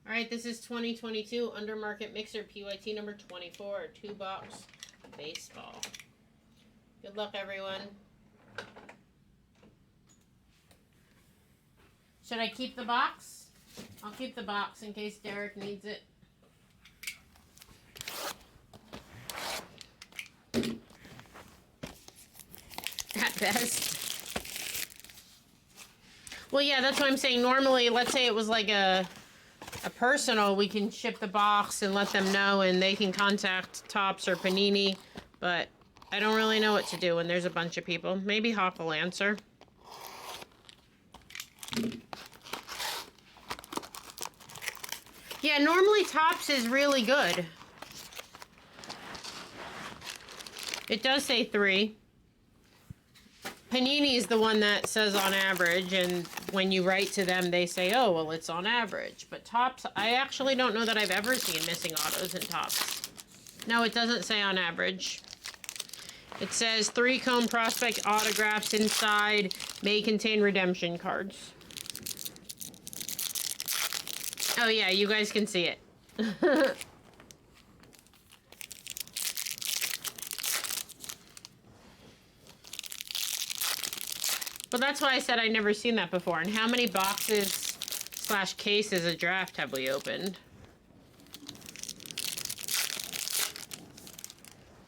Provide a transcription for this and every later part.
All right, this is 2022 Undermarket Mixer PYT number 24, 2-box baseball. Good luck, everyone. Should I keep the box? I'll keep the box in case Derek needs it. At best. Well, yeah, that's what I'm saying. Normally, let's say it was like a personal, we can ship the box and let them know, and they can contact Topps or Panini, but I don't really know what to do when there's a bunch of people. Maybe Hawk will answer. Yeah, normally Topps is really good. It does say 3. Panini is the one that says on average, and when you write to them, they say, oh, well, it's on average. But Topps, I actually don't know that I've ever seen missing autos in Topps. No, it doesn't say on average. It says 3 cone prospect autographs inside may contain redemption cards. Oh, yeah, you guys can see it. Well, that's why I said I'd never seen that before. And how many boxes / cases of draft have we opened?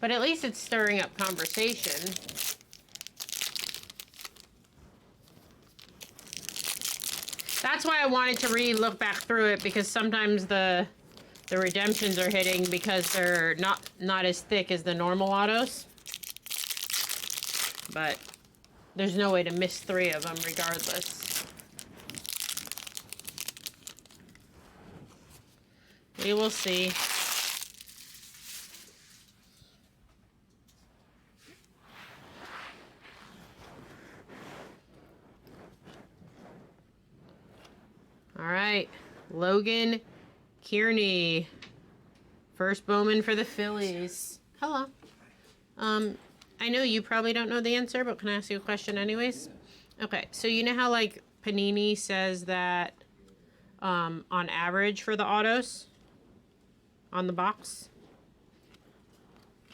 But at least it's stirring up conversation. That's why I wanted to look back through it, because sometimes the redemptions are hitting because they're not as thick as the normal autos. But there's no way to miss 3 of them regardless. We will see. All right, Logan Kearney, first Bowman for the Phillies. Hello. I know you probably don't know the answer, but can I ask you a question anyways? Okay, so you know how like Panini says that on average for the autos on the box?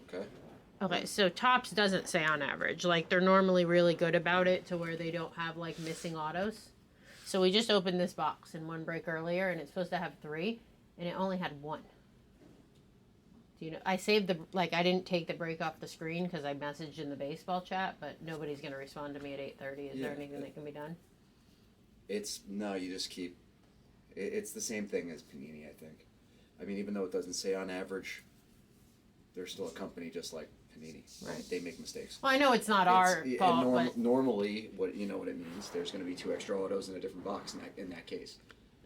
Okay. Okay, so Topps doesn't say on average. Like, they're normally really good about it to where they don't have like missing autos. So we just opened this box in one break earlier, and it's supposed to have 3, and it only had 1. Do you know? I saved I didn't take the break off the screen because I messaged in the baseball chat, but nobody's going to respond to me at 8:30. Is there anything that can be done? You just keep, it's the same thing as Panini, I think. I mean, even though it doesn't say on average, they're still a company just like Panini. Right. They make mistakes. Well, I know it's not our fault, but normally, what it means, there's going to be 2 extra autos in a different box in that case.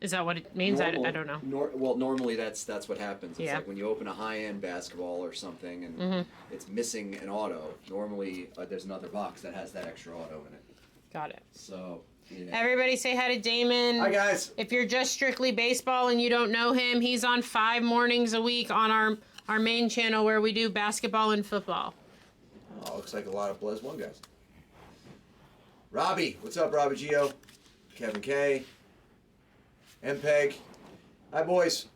Is that what it means? I don't know. Normally that's what happens. It's yeah. like when you open a high-end basketball or something and it's missing an auto, normally there's another box that has that extra auto in it. Got it. So, yeah. Everybody say hi to Damon. Hi, guys. If you're just strictly baseball and you don't know him, he's on 5 mornings a week on our main channel where we do basketball and football. Oh, looks like a lot of Blez 1 guys. Robbie. What's up, Robbie Gio? Kevin K. MPEG. Hi, boys.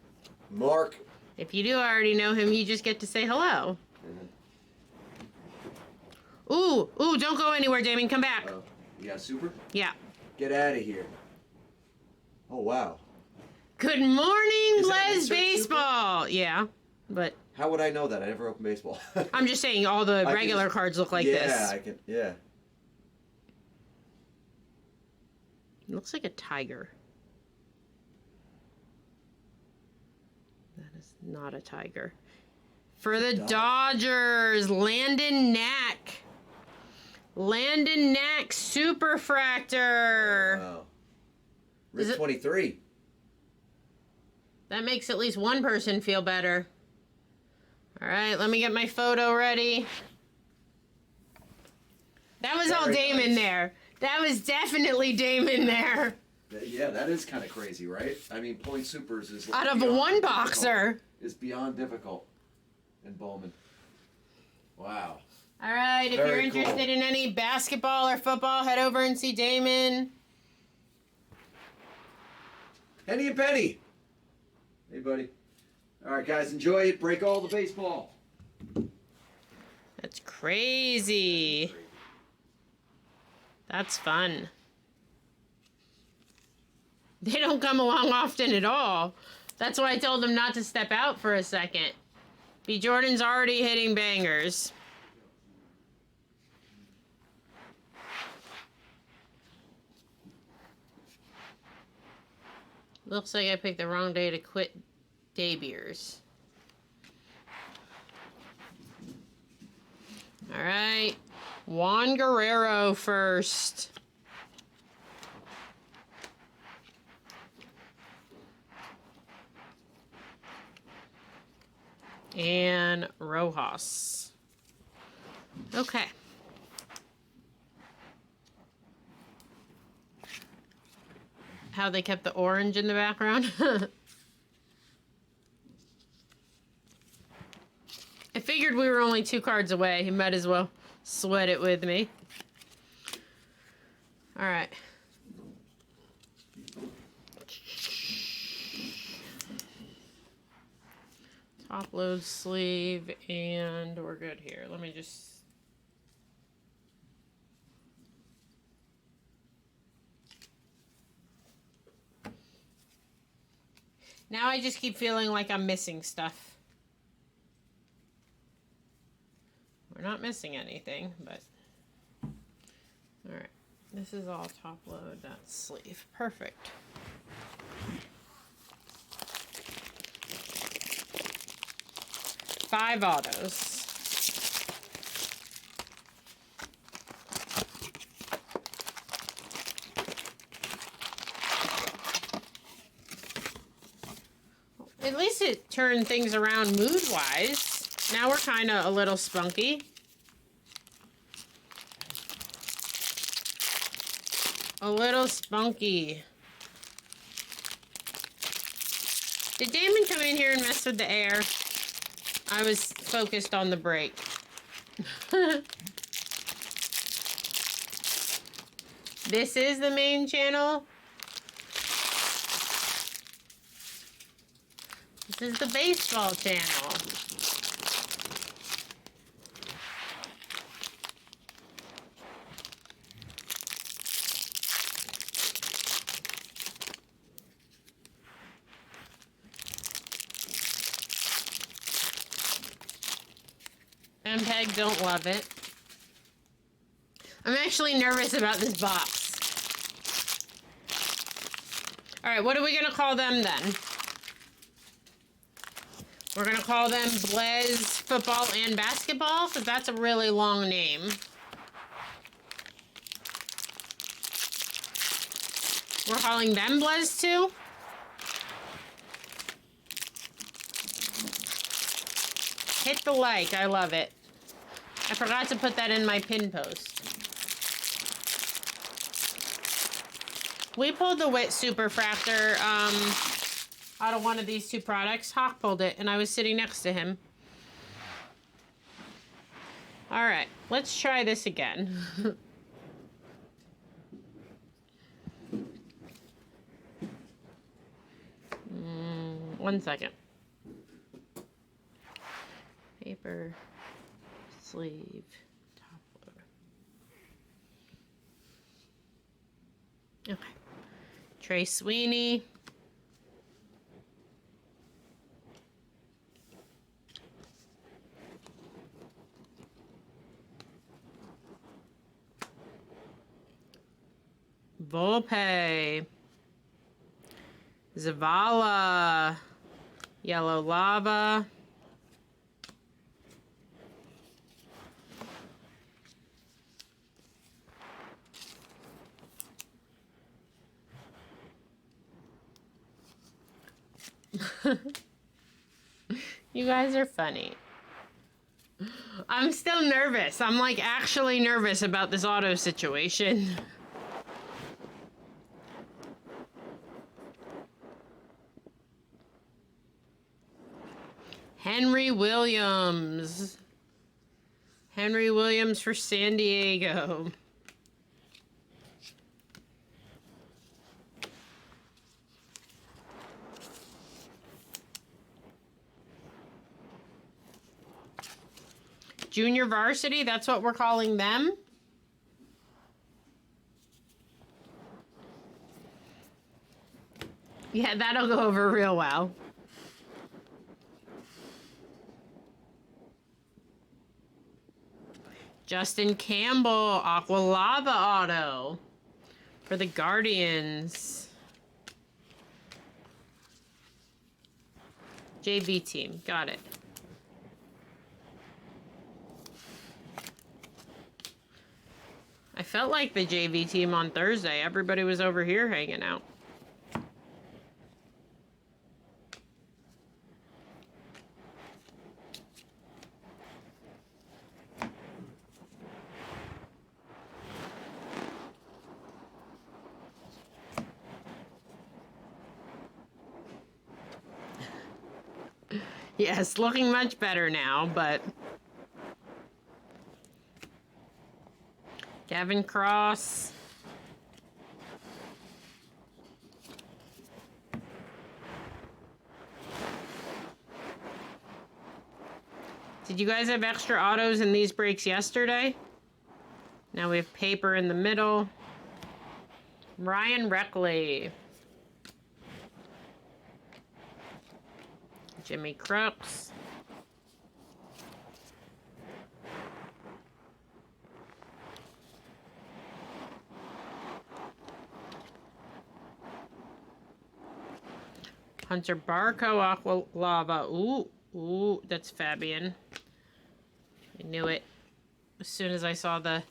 Mark. If you do already know him, you just get to say hello. Ooh, don't go anywhere, Damon. Come back. You got super? Yeah. Get out of here. Oh, wow. Good morning, Blez Baseball. Super? Yeah, but... How would I know that? I never opened baseball. I'm just saying all the regular cards look like this. Yeah. It looks like a tiger. That is not a tiger. For the Dodgers, Landon Knack. Landon Knack Superfractor. Wow. Rip 23. That makes at least one person feel better. All right, let me get my photo ready. That was all Damon there. That was definitely Damon there. Yeah, that is kind of crazy, right? I mean, pulling supers is... Out of a 1-boxer. Is beyond difficult in Bowman. Wow. All right, if you're interested in any basketball or football, head over and see Damon. Henny and Penny. Hey, buddy. All right, guys, enjoy it. Break all the baseball. That's crazy. That's fun. They don't come along often at all. That's why I told them not to step out for a second. B. Jordan's already hitting bangers. Looks like I picked the wrong day to quit day beers. All right. Juan Guerrero first. And Rojas. Okay. How they kept the orange in the background. I figured we were only 2 cards away. He might as well sweat it with me. All right. Top load sleeve, and we're good here. Let me just... Now I just keep feeling like I'm missing stuff. We're not missing anything, but... Alright. This is all top load, that's sleeve. Perfect. Five autos. At least it turned things around mood-wise. Now we're kind of a little spunky. A little spunky. Did Damon come in here and mess with the air? I was focused on the break. This is the main channel. This is the baseball channel. MPEG don't love it. I'm actually nervous about this box. Alright, what are we going to call them then? We're going to call them Blaze Football and Basketball, because that's a really long name. We're calling them Blaze too? Hit the like, I love it. I forgot to put that in my pin post. We pulled the Wit Superfractor out of one of these 2 products. Hawk pulled it, and I was sitting next to him. Alright, let's try this again. 1 second. Paper, sleeve, top loader. Okay. Trey Sweeney. Volpe. Zavala. Yellow Lava. You guys are funny. I'm still nervous. I'm like actually nervous about this auto situation. Henry Williams. Henry Williams for San Diego. Junior varsity, that's what we're calling them. Yeah, that'll go over real well. Justin Campbell, Aqua Lava auto for the Guardians. JV team, got it. I felt like the JV team on Thursday. Everybody was over here hanging out. Yes, looking much better now, but... Gavin Cross. Did you guys have extra autos in these breaks yesterday? Now we have paper in the middle. Ryan Reckley. Jimmy Crooks. Hunter Barco, Aqua Lava. Ooh, that's Fabian. I knew it. As soon as I saw the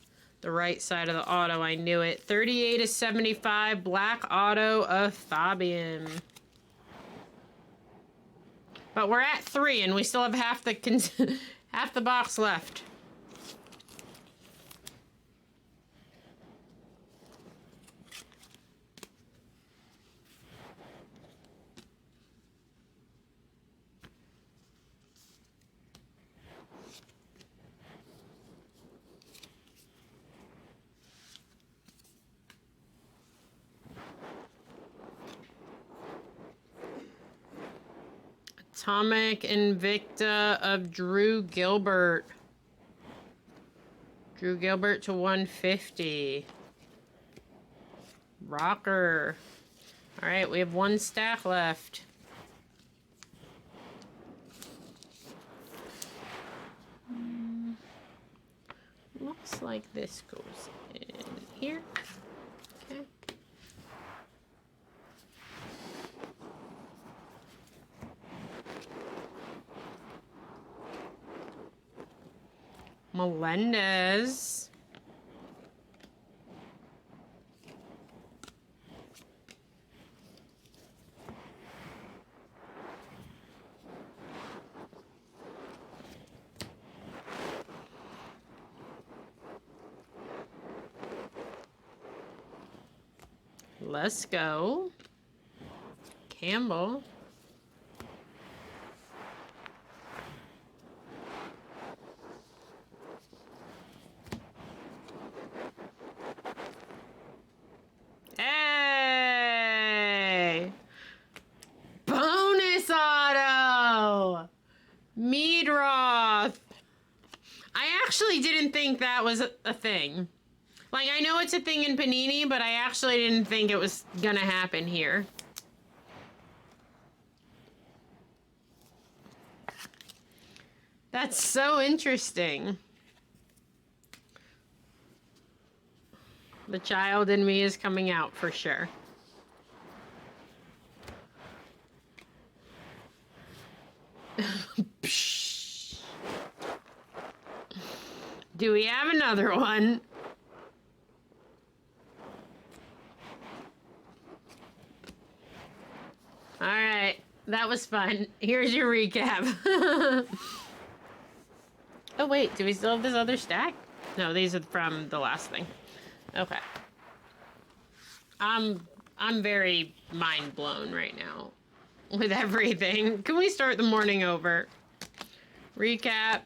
right side of the auto, I knew it. 38/75, black auto of Fabian. But we're at 3, and we still have half the half the box left. Atomic Invicta of Drew Gilbert. Drew Gilbert to 150. Rocker. All right, we have 1 stack left. Looks like this goes in here. Okay. Melendez. Let's go. Campbell. Hey! Bonus auto! Meadroth. I actually didn't think that was a thing. Like, I know it's a thing in Panini, but I actually didn't think it was gonna happen here. That's so interesting. The child in me is coming out for sure. Do we have another one? All right, that was fun. Here's your recap. Oh wait, do we still have this other stack? No, these are from the last thing. Okay. I'm very mind blown right now with everything. Can we start the morning over? Recap.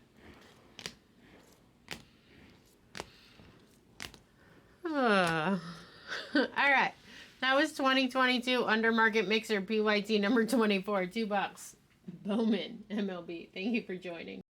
All right. That was 2022 Undermarket Mixer PYT number 24. $2. Bowman, MLB. Thank you for joining.